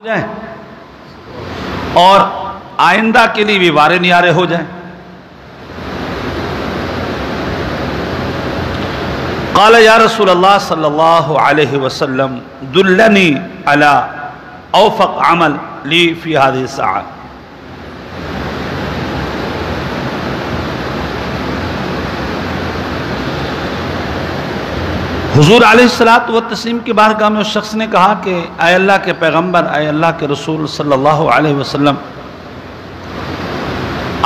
جائیں اور آئندہ کے لیے بھی وارے نیارے ہو جائیں۔ قال یا رسول اللہ صلی اللہ علیہ وسلم دلنی علی اوفق عمل لی فی هذه الساعة۔ حضور علیہ الصلوۃ والتسلیم کی بارگاہ میں اس شخص نے کہا کہ اے اللہ کے پیغمبر، اے اللہ کے رسول صلی اللہ علیہ وسلم،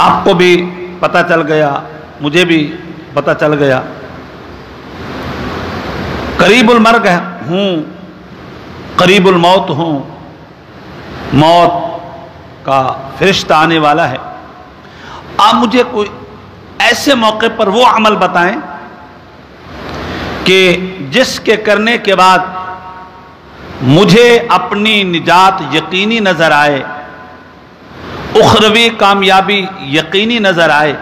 آپ کو بھی پتہ چل گیا، مجھے بھی پتہ چل گیا، قریب المرگ ہوں، قریب الموت ہوں، موت کا فرشتہ آنے والا ہے۔ آپ مجھے کوئی ایسے موقع پر وہ عمل بتائیں کہ جس کے کرنے کے بعد مجھے اپنی نجات یقینی نظر آئے، اخروی کامیابی یقینی نظر آئے،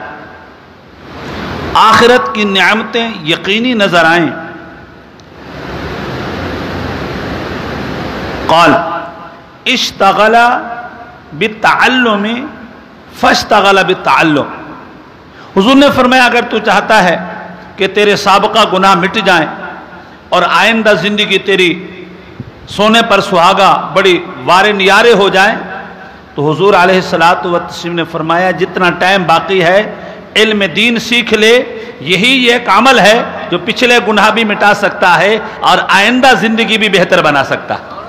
آخرت کی نعمتیں یقینی نظر آئیں۔ قال اشتغل بالتعلم فاشتغل بالتعلم۔ حضور نے فرمایا اگر تو چاہتا ہے کہ تیرے سابقہ گناہ مٹ جائیں اور آئندہ زندگی تیری سونے پر سہاگا بڑی وارے نیارے ہو جائیں، تو حضور علیہ الصلوۃ والتسلیم نے فرمایا جتنا ٹائم باقی ہے علم دین سیکھ لے، یہی ایک عمل ہے جو پچھلے گناہ بھی مٹا سکتا ہے اور آئندہ زندگی بھی بہتر بنا سکتا ہے۔